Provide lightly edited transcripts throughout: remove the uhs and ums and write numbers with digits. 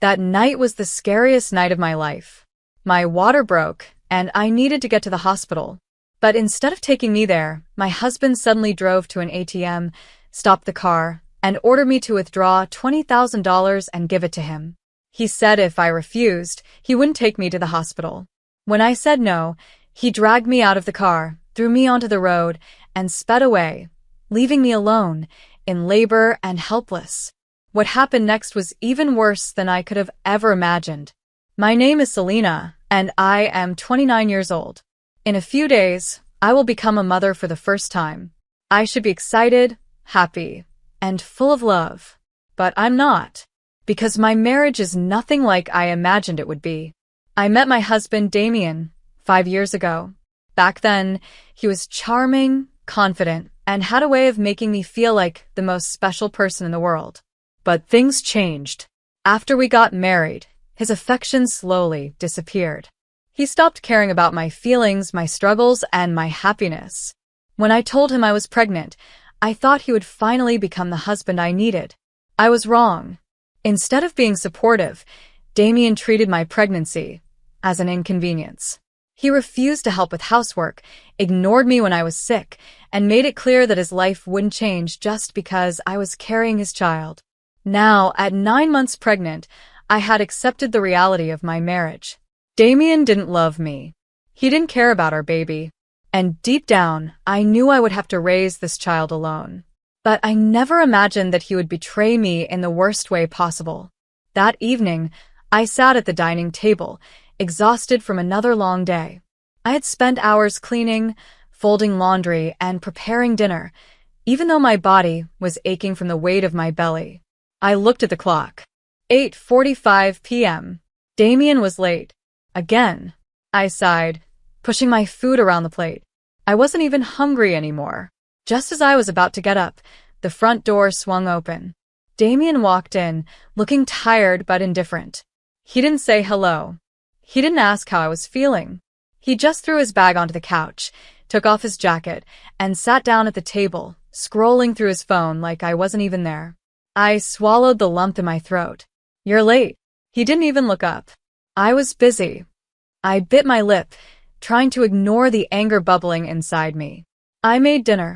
That night was the scariest night of my life. My water broke, and I needed to get to the hospital. But instead of taking me there, my husband suddenly drove to an ATM, stopped the car, and ordered me to withdraw $20,000 and give it to him. He said if I refused, he wouldn't take me to the hospital. When I said no, he dragged me out of the car, threw me onto the road, and sped away, leaving me alone, in labor and helpless. What happened next was even worse than I could have ever imagined. My name is Selena, and I am 29 years old. In a few days, I will become a mother for the first time. I should be excited, happy, and full of love. But I'm not, because my marriage is nothing like I imagined it would be. I met my husband, Damien, 5 years ago. Back then, he was charming, confident, and had a way of making me feel like the most special person in the world. But things changed. After we got married, his affection slowly disappeared. He stopped caring about my feelings, my struggles, and my happiness. When I told him I was pregnant, I thought he would finally become the husband I needed. I was wrong. Instead of being supportive, Damien treated my pregnancy as an inconvenience. He refused to help with housework, ignored me when I was sick, and made it clear that his life wouldn't change just because I was carrying his child. Now, at 9 months pregnant, I had accepted the reality of my marriage. Damien didn't love me. He didn't care about our baby. And deep down, I knew I would have to raise this child alone. But I never imagined that he would betray me in the worst way possible. That evening, I sat at the dining table, exhausted from another long day. I had spent hours cleaning, folding laundry, and preparing dinner, even though my body was aching from the weight of my belly. I looked at the clock. 8:45 p.m. Damien was late. Again. I sighed, pushing my food around the plate. I wasn't even hungry anymore. Just as I was about to get up, the front door swung open. Damien walked in, looking tired but indifferent. He didn't say hello. He didn't ask how I was feeling. He just threw his bag onto the couch, took off his jacket, and sat down at the table, scrolling through his phone like I wasn't even there. I swallowed the lump in my throat. "You're late." He didn't even look up. I was busy. I bit my lip, trying to ignore the anger bubbling inside me. "I made dinner,"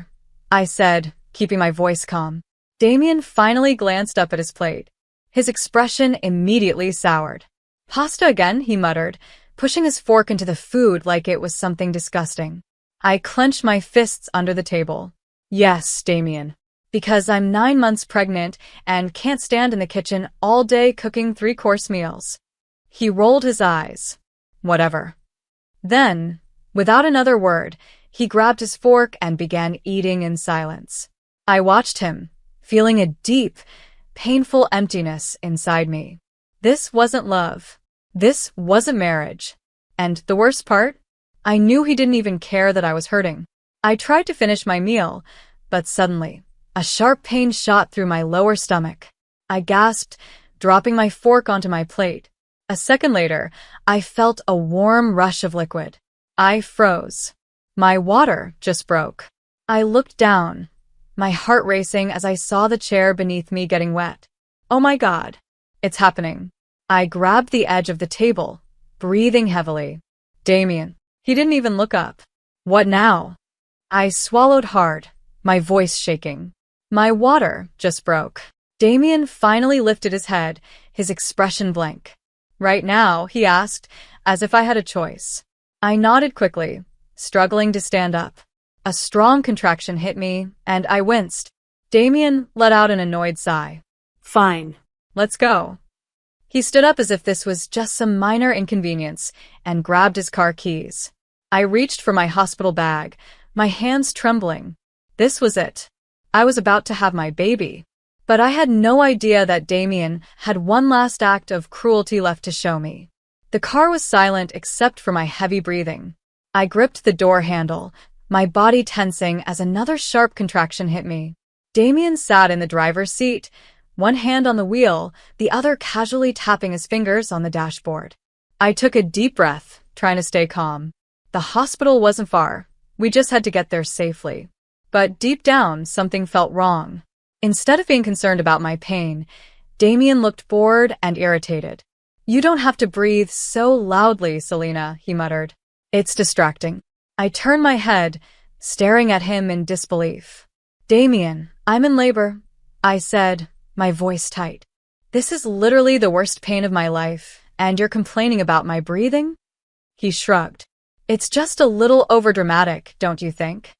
I said, keeping my voice calm. Damien finally glanced up at his plate. His expression immediately soured. "Pasta again," he muttered, pushing his fork into the food like it was something disgusting. I clenched my fists under the table. "Yes, Damien. Because I'm 9 months pregnant and can't stand in the kitchen all day cooking 3-course meals." He rolled his eyes. "Whatever." Then, without another word, he grabbed his fork and began eating in silence. I watched him, feeling a deep, painful emptiness inside me. This wasn't love. This wasn't marriage. And the worst part? I knew he didn't even care that I was hurting. I tried to finish my meal, but suddenly, a sharp pain shot through my lower stomach. I gasped, dropping my fork onto my plate. A second later, I felt a warm rush of liquid. I froze. My water just broke. I looked down, my heart racing as I saw the chair beneath me getting wet. Oh my God, it's happening. I grabbed the edge of the table, breathing heavily. Damien. He didn't even look up. What now? I swallowed hard, my voice shaking. My water just broke. Damien finally lifted his head, his expression blank. "Right now?" he asked, as if I had a choice. I nodded quickly, struggling to stand up. A strong contraction hit me, and I winced. Damien let out an annoyed sigh. "Fine. Let's go." He stood up as if this was just some minor inconvenience and grabbed his car keys. I reached for my hospital bag, my hands trembling. This was it. I was about to have my baby. But I had no idea that Damien had one last act of cruelty left to show me. The car was silent except for my heavy breathing. I gripped the door handle, my body tensing as another sharp contraction hit me. Damien sat in the driver's seat, one hand on the wheel, the other casually tapping his fingers on the dashboard. I took a deep breath, trying to stay calm. The hospital wasn't far. We just had to get there safely. But deep down, something felt wrong. Instead of being concerned about my pain, Damien looked bored and irritated. You don't have to breathe so loudly, Selena, he muttered. It's distracting. I turned my head, staring at him in disbelief. Damien, I'm in labor, I said, my voice tight. This is literally the worst pain of my life, and you're complaining about my breathing? He shrugged. It's just a little overdramatic, don't you think?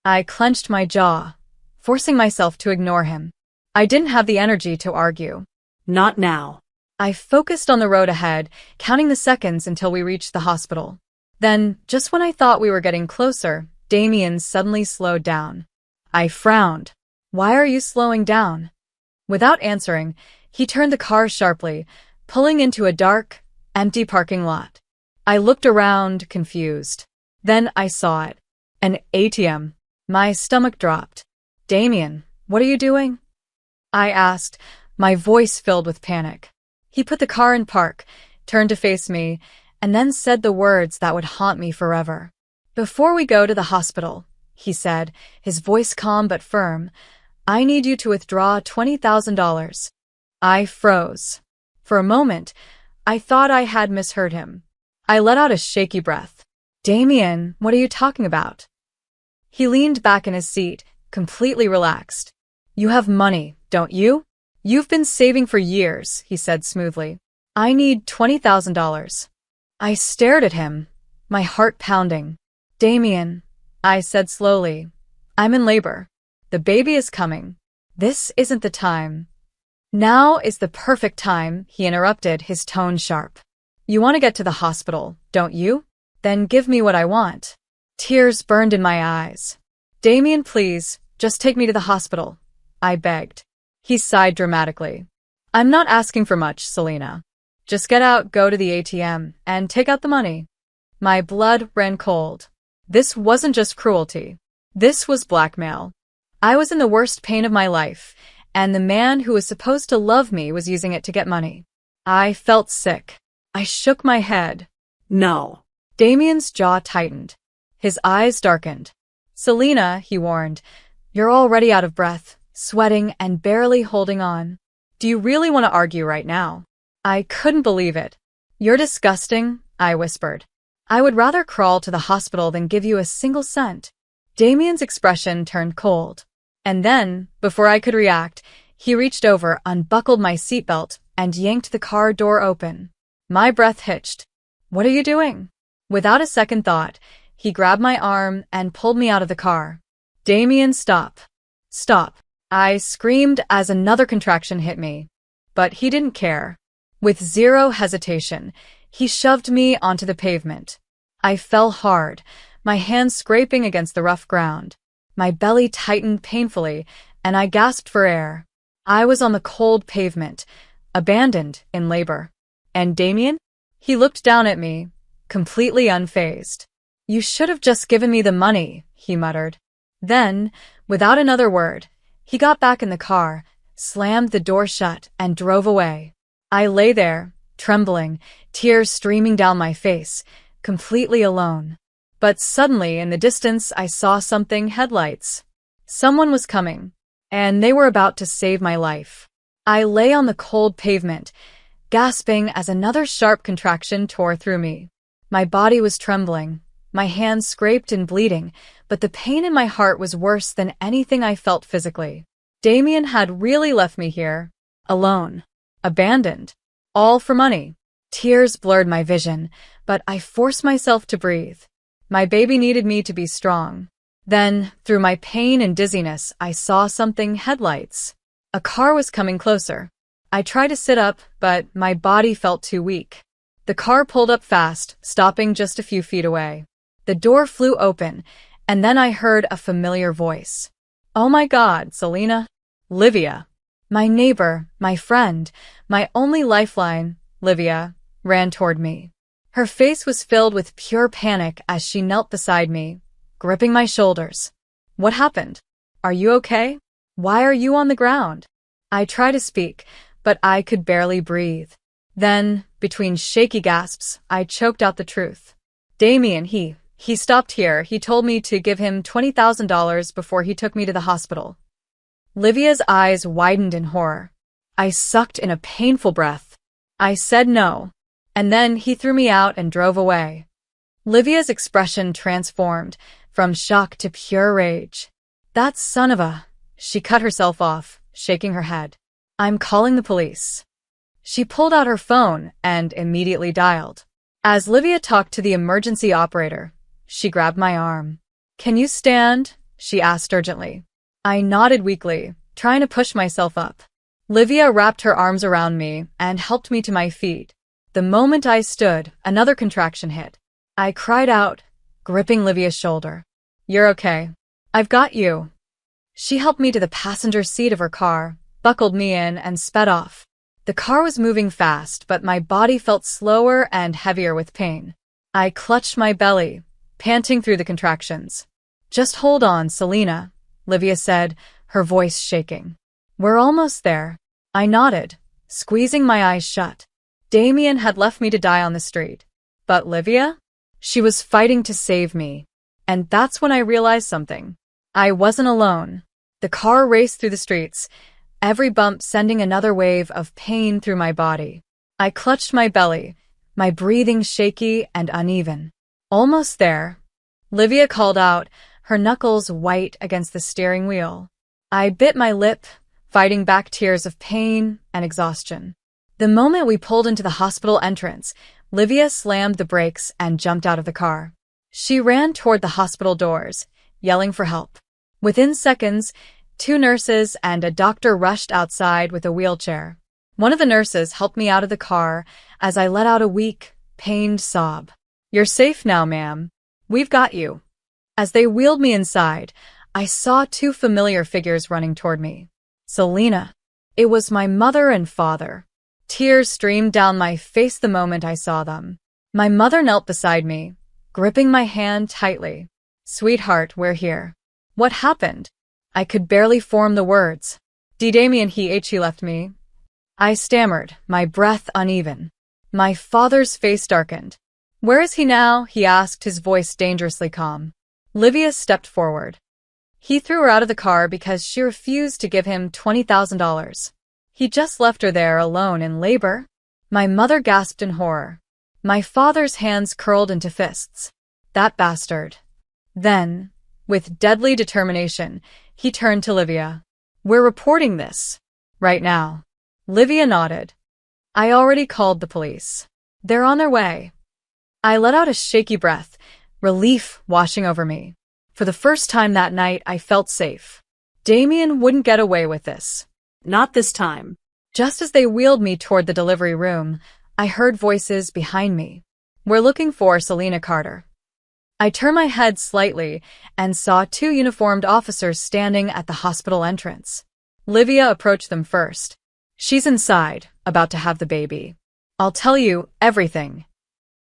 I clenched my jaw, forcing myself to ignore him. I didn't have the energy to argue. Not now. I focused on the road ahead, counting the seconds until we reached the hospital. Then, just when I thought we were getting closer, Damien suddenly slowed down. I frowned. Why are you slowing down? Without answering, he turned the car sharply, pulling into a dark, empty parking lot. I looked around, confused. Then I saw it. An ATM. My stomach dropped. Damien, what are you doing? I asked, my voice filled with panic. He put the car in park, turned to face me, and then said the words that would haunt me forever. Before we go to the hospital, he said, his voice calm but firm, I need you to withdraw $20,000. I froze. For a moment, I thought I had misheard him. I let out a shaky breath. Damien, what are you talking about? He leaned back in his seat, completely relaxed. You have money, don't you? You've been saving for years, he said smoothly. I need $20,000. I stared at him, my heart pounding. Damien, I said slowly, I'm in labor. The baby is coming. This isn't the time. Now is the perfect time, he interrupted, his tone sharp. You want to get to the hospital, don't you? Then give me what I want. Tears burned in my eyes. Damien, please, just take me to the hospital, I begged. He sighed dramatically. I'm not asking for much, Selena. Just get out, go to the ATM, and take out the money. My blood ran cold. This wasn't just cruelty. This was blackmail. I was in the worst pain of my life, and the man who was supposed to love me was using it to get money. I felt sick. I shook my head. No. Damien's jaw tightened. His eyes darkened. Selena, he warned, you're already out of breath, sweating and barely holding on. Do you really want to argue right now? I couldn't believe it. You're disgusting, I whispered. I would rather crawl to the hospital than give you a single cent. Damien's expression turned cold. And then, before I could react, he reached over, unbuckled my seatbelt, and yanked the car door open. My breath hitched. What are you doing? Without a second thought, he grabbed my arm and pulled me out of the car. Damien, stop. Stop. I screamed as another contraction hit me. But he didn't care. With zero hesitation, he shoved me onto the pavement. I fell hard, my hands scraping against the rough ground. My belly tightened painfully, and I gasped for air. I was on the cold pavement, abandoned in labor. And Damien? He looked down at me, completely unfazed. You should have just given me the money, he muttered. Then, without another word, he got back in the car, slammed the door shut, and drove away. I lay there, trembling, tears streaming down my face, completely alone. But suddenly, in the distance, I saw something, headlights. Someone was coming, and they were about to save my life. I lay on the cold pavement, gasping as another sharp contraction tore through me. My body was trembling, my hands scraped and bleeding, but the pain in my heart was worse than anything I felt physically. Damien had really left me here, alone, abandoned, all for money. Tears blurred my vision, but I forced myself to breathe. My baby needed me to be strong. Then, through my pain and dizziness, I saw something, headlights. A car was coming closer. I tried to sit up, but my body felt too weak. The car pulled up fast, stopping just a few feet away. The door flew open, and then I heard a familiar voice. Oh my God, Selena. Livia. My neighbor, my friend, my only lifeline, Livia, ran toward me. Her face was filled with pure panic as she knelt beside me, gripping my shoulders. What happened? Are you okay? Why are you on the ground? I tried to speak, but I could barely breathe. Then, between shaky gasps, I choked out the truth. Damien, he stopped here. He told me to give him $20,000 before he took me to the hospital. Livia's eyes widened in horror. I sucked in a painful breath. I said no. And then he threw me out and drove away. Livia's expression transformed from shock to pure rage. That son of a... She cut herself off, shaking her head. I'm calling the police. She pulled out her phone and immediately dialed. As Livia talked to the emergency operator, she grabbed my arm. Can you stand? She asked urgently. I nodded weakly, trying to push myself up. Livia wrapped her arms around me and helped me to my feet. The moment I stood, another contraction hit. I cried out, gripping Livia's shoulder. You're okay. I've got you. She helped me to the passenger seat of her car, buckled me in, and sped off. The car was moving fast, but my body felt slower and heavier with pain. I clutched my belly, panting through the contractions. Just hold on, Selena, Livia said, her voice shaking. We're almost there. I nodded, squeezing my eyes shut. Damien had left me to die on the street. But Livia? She was fighting to save me. And that's when I realized something. I wasn't alone. The car raced through the streets, every bump sending another wave of pain through my body. I clutched my belly, my breathing shaky and uneven. Almost there. Livia called out, her knuckles white against the steering wheel. I bit my lip, fighting back tears of pain and exhaustion. The moment we pulled into the hospital entrance, Livia slammed the brakes and jumped out of the car. She ran toward the hospital doors, yelling for help. Within seconds, 2 nurses and a doctor rushed outside with a wheelchair. One of the nurses helped me out of the car as I let out a weak, pained sob. You're safe now, ma'am. We've got you. As they wheeled me inside, I saw 2 familiar figures running toward me. Selena. It was my mother and father. Tears streamed down my face the moment I saw them. My mother knelt beside me, gripping my hand tightly. Sweetheart, we're here. What happened? I could barely form the words. Damien he left me. I stammered, my breath uneven. My father's face darkened. Where is he now? He asked, his voice dangerously calm. Livia stepped forward. He threw her out of the car because she refused to give him $20,000. He just left her there alone in labor. My mother gasped in horror. My father's hands curled into fists. That bastard. Then, with deadly determination, he turned to Livia. We're reporting this. Right now. Livia nodded. I already called the police. They're on their way. I let out a shaky breath, relief washing over me. For the first time that night, I felt safe. Damien wouldn't get away with this. Not this time. Just as they wheeled me toward the delivery room, I heard voices behind me. We're looking for Selena Carter. I turned my head slightly and saw 2 uniformed officers standing at the hospital entrance. Livia approached them first. She's inside, about to have the baby. I'll tell you everything.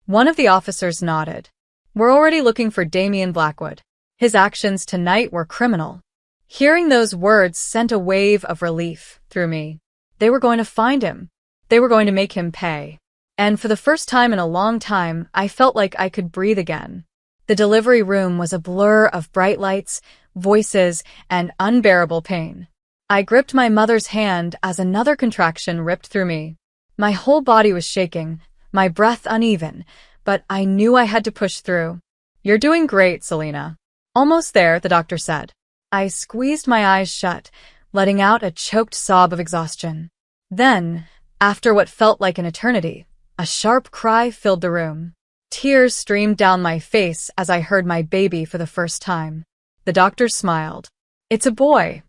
One of the officers nodded. We're already looking for Damien Blackwood. His actions tonight were criminal. Hearing those words sent a wave of relief through me. They were going to find him. They were going to make him pay. And for the first time in a long time, I felt like I could breathe again. The delivery room was a blur of bright lights, voices, and unbearable pain. I gripped my mother's hand as another contraction ripped through me. My whole body was shaking, my breath uneven, but I knew I had to push through. You're doing great, Selena. Almost there, the doctor said. I squeezed my eyes shut, letting out a choked sob of exhaustion. Then, after what felt like an eternity, a sharp cry filled the room. Tears streamed down my face as I heard my baby for the first time. The doctor smiled. It's a boy.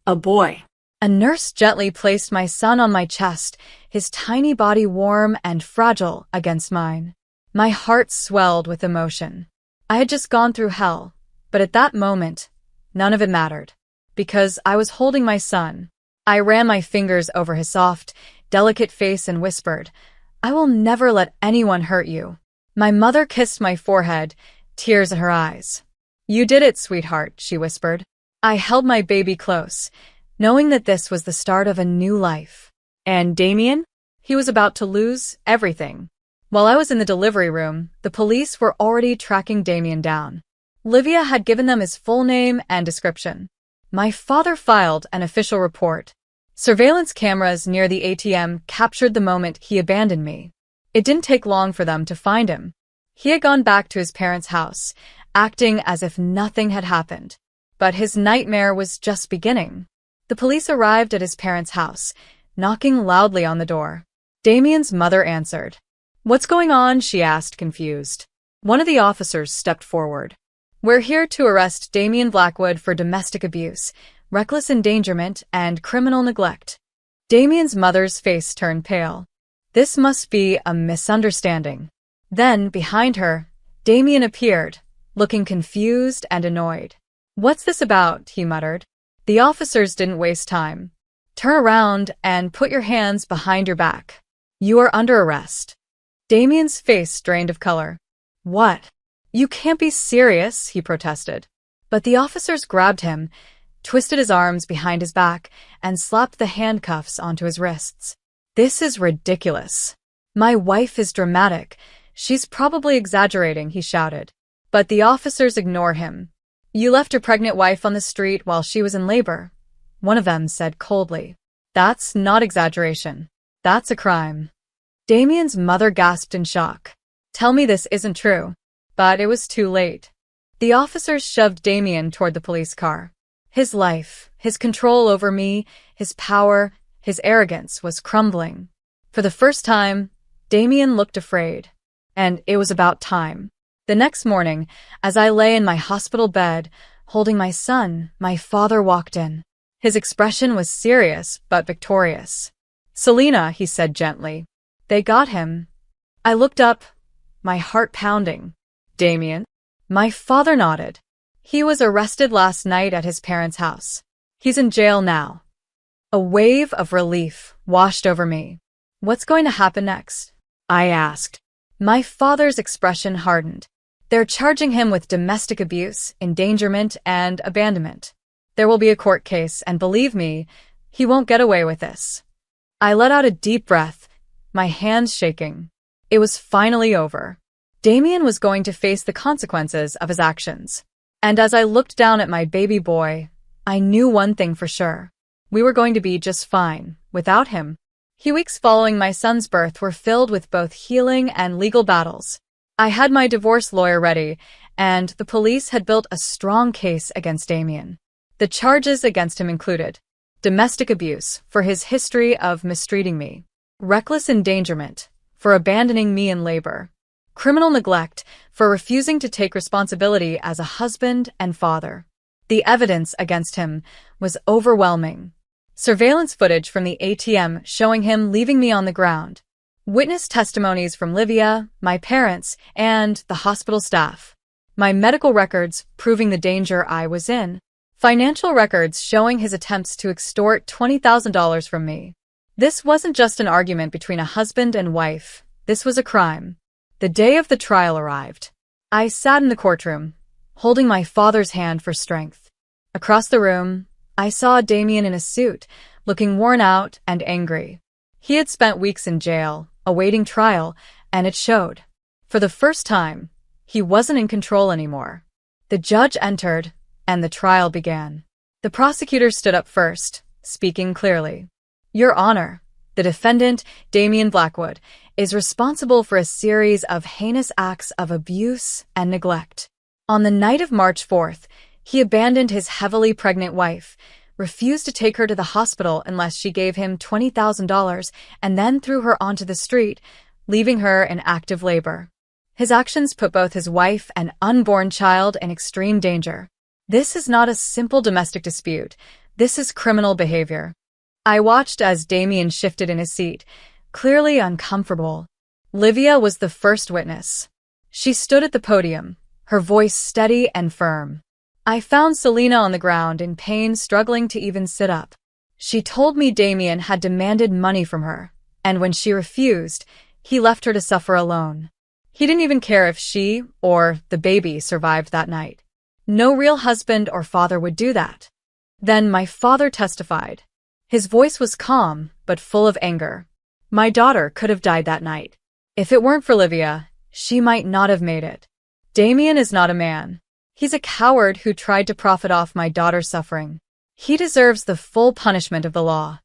A boy. A nurse gently placed my son on my chest, his tiny body warm and fragile against mine. My heart swelled with emotion. I had just gone through hell, but at that moment, none of it mattered, because I was holding my son. I ran my fingers over his soft, delicate face and whispered, I will never let anyone hurt you. My mother kissed my forehead, tears in her eyes. You did it, sweetheart, she whispered. I held my baby close, knowing that this was the start of a new life. And Damien? He was about to lose everything. While I was in the delivery room, the police were already tracking Damien down. Livia had given them his full name and description. My father filed an official report. Surveillance cameras near the ATM captured the moment he abandoned me. It didn't take long for them to find him. He had gone back to his parents' house, acting as if nothing had happened. But his nightmare was just beginning. The police arrived at his parents' house, knocking loudly on the door. Damien's mother answered. "What's going on?" she asked, confused. One of the officers stepped forward. "We're here to arrest Damien Blackwood for domestic abuse, reckless endangerment, and criminal neglect." Damien's mother's face turned pale. This must be a misunderstanding. Then, behind her, Damien appeared, looking confused and annoyed. "What's this about?" he muttered. The officers didn't waste time. "Turn around and put your hands behind your back. You are under arrest." Damien's face drained of color. "What? You can't be serious," he protested. But the officers grabbed him, twisted his arms behind his back, and slapped the handcuffs onto his wrists. "This is ridiculous. My wife is dramatic. She's probably exaggerating," he shouted. But the officers ignored him. "You left your pregnant wife on the street while she was in labor," one of them said coldly. "That's not exaggeration. That's a crime." Damien's mother gasped in shock. "Tell me this isn't true." But it was too late. The officers shoved Damien toward the police car. His life, his control over me, his power, his arrogance was crumbling. For the first time, Damien looked afraid. And it was about time. The next morning, as I lay in my hospital bed, holding my son, my father walked in. His expression was serious but victorious. "Selena," he said gently. "They got him." I looked up, my heart pounding. "Damien?" My father nodded. "He was arrested last night at his parents' house. He's in jail now." A wave of relief washed over me. "What's going to happen next?" I asked. My father's expression hardened. "They're charging him with domestic abuse, endangerment, and abandonment. There will be a court case, and believe me, he won't get away with this." I let out a deep breath, my hands shaking. It was finally over. Damien was going to face the consequences of his actions. And as I looked down at my baby boy, I knew one thing for sure. We were going to be just fine without him. The weeks following my son's birth were filled with both healing and legal battles. I had my divorce lawyer ready, and the police had built a strong case against Damien. The charges against him included domestic abuse for his history of mistreating me, reckless endangerment for abandoning me in labor, criminal neglect for refusing to take responsibility as a husband and father. The evidence against him was overwhelming. Surveillance footage from the ATM showing him leaving me on the ground. Witness testimonies from Livia, my parents, and the hospital staff. My medical records proving the danger I was in. Financial records showing his attempts to extort $20,000 from me. This wasn't just an argument between a husband and wife. This was a crime. The day of the trial arrived. I sat in the courtroom, holding my father's hand for strength. Across the room, I saw Damien in a suit, looking worn out and angry. He had spent weeks in jail, awaiting trial, and it showed. For the first time, he wasn't in control anymore. The judge entered, and the trial began. The prosecutor stood up first, speaking clearly. "Your Honor, the defendant, Damien Blackwood, is responsible for a series of heinous acts of abuse and neglect. On the night of March 4th, he abandoned his heavily pregnant wife, refused to take her to the hospital unless she gave him $20,000, and then threw her onto the street, leaving her in active labor. His actions put both his wife and unborn child in extreme danger. This is not a simple domestic dispute. This is criminal behavior." I watched as Damien shifted in his seat, clearly uncomfortable. Livia was the first witness. She stood at the podium, her voice steady and firm. I found Selena on the ground in pain, struggling to even sit up. She told me Damien had demanded money from her, and when she refused, he left her to suffer alone. He didn't even care if she or the baby survived that night. No real husband or father would do that. Then my father testified. His voice was calm, but full of anger. "My daughter could have died that night. If it weren't for Livia, she might not have made it. Damien is not a man. He's a coward who tried to profit off my daughter's suffering. He deserves the full punishment of the law."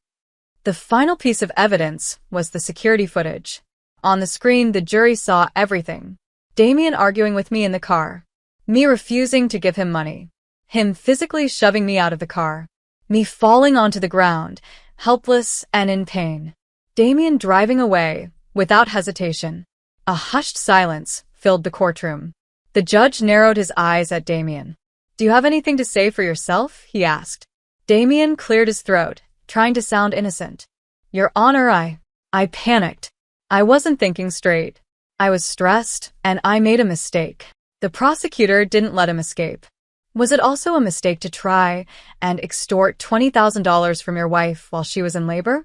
The final piece of evidence was the security footage. On the screen, the jury saw everything. Damien arguing with me in the car. Me refusing to give him money. Him physically shoving me out of the car. Me falling onto the ground, helpless and in pain. Damien driving away, without hesitation. A hushed silence filled the courtroom. The judge narrowed his eyes at Damien. "Do you have anything to say for yourself?" he asked. Damien cleared his throat, trying to sound innocent. "Your Honor, I panicked. I wasn't thinking straight. I was stressed, and I made a mistake." The prosecutor didn't let him escape. "Was it also a mistake to try and extort $20,000 from your wife while she was in labor?"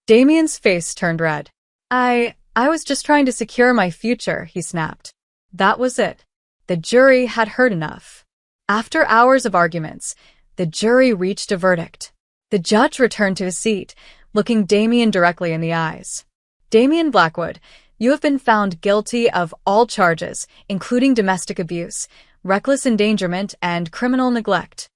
Damien's face turned red. I was just trying to secure my future," he snapped. That was it. The jury had heard enough. After hours of arguments, the jury reached a verdict. The judge returned to his seat, looking Damien directly in the eyes. "Damien Blackwood, you have been found guilty of all charges, including domestic abuse, reckless endangerment, and criminal neglect."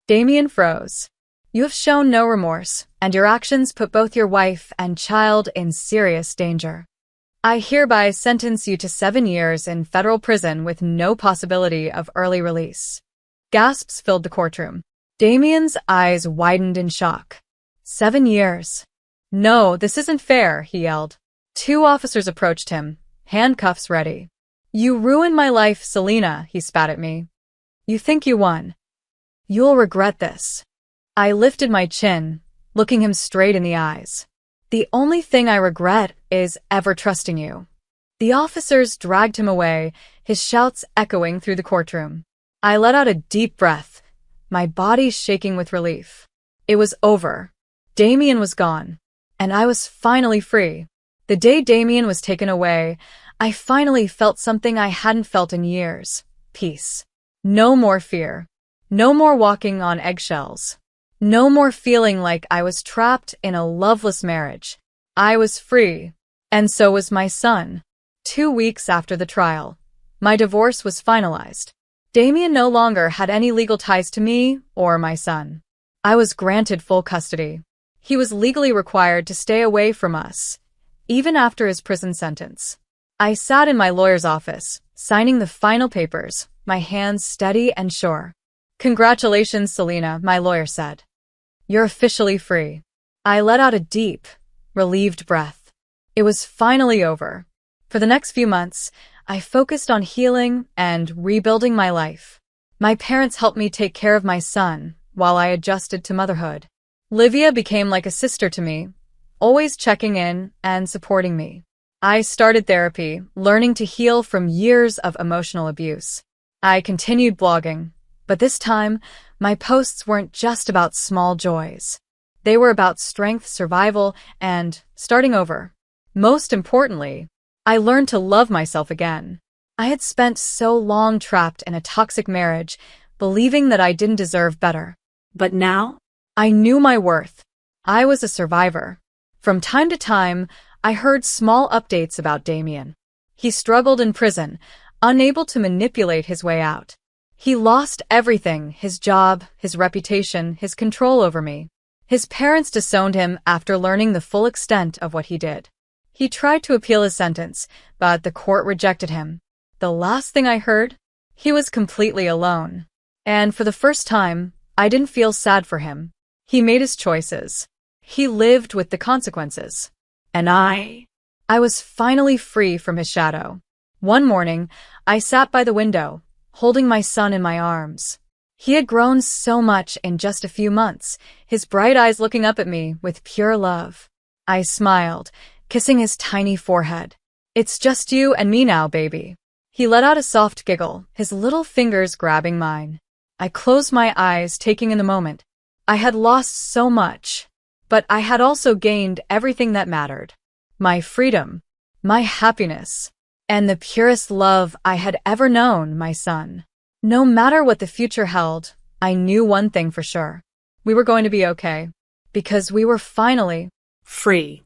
Damien froze. "You have shown no remorse, and your actions put both your wife and child in serious danger. I hereby sentence you to 7 years in federal prison with no possibility of early release." Gasps filled the courtroom. Damien's eyes widened in shock. 7 years. "No, this isn't fair," he yelled. 2 officers approached him, handcuffs ready. "You ruined my life, Selena," he spat at me. "You think you won. You'll regret this." I lifted my chin, looking him straight in the eyes. "The only thing I regret is ever trusting you." The officers dragged him away, his shouts echoing through the courtroom. I let out a deep breath, my body shaking with relief. It was over. Damien was gone, and I was finally free. The day Damien was taken away, I finally felt something I hadn't felt in years. Peace. No more fear. No more walking on eggshells. No more feeling like I was trapped in a loveless marriage. I was free, and so was my son. 2 weeks after the trial, my divorce was finalized. Damien no longer had any legal ties to me or my son. I was granted full custody. He was legally required to stay away from us, even after his prison sentence. I sat in my lawyer's office, signing the final papers, my hands steady and sure. "Congratulations, Selena," my lawyer said. "You're officially free." I let out a deep, relieved breath. It was finally over. For the next few months, I focused on healing and rebuilding my life. My parents helped me take care of my son while I adjusted to motherhood. Livia became like a sister to me, always checking in and supporting me. I started therapy, learning to heal from years of emotional abuse. I continued blogging, but this time, my posts weren't just about small joys. They were about strength, survival, and starting over. Most importantly, I learned to love myself again. I had spent so long trapped in a toxic marriage, believing that I didn't deserve better. But now? I knew my worth. I was a survivor. From time to time, I heard small updates about Damien. He struggled in prison, unable to manipulate his way out. He lost everything, his job, his reputation, his control over me. His parents disowned him after learning the full extent of what he did. He tried to appeal his sentence, but the court rejected him. The last thing I heard, he was completely alone. And for the first time, I didn't feel sad for him. He made his choices. He lived with the consequences. And I was finally free from his shadow. One morning, I sat by the window, holding my son in my arms. He had grown so much in just a few months, his bright eyes looking up at me with pure love. I smiled, kissing his tiny forehead. "It's just you and me now, baby." He let out a soft giggle, his little fingers grabbing mine. I closed my eyes, taking in the moment. I had lost so much, but I had also gained everything that mattered. My freedom, my happiness, and the purest love I had ever known, my son. No matter what the future held, I knew one thing for sure. We were going to be okay, because we were finally free.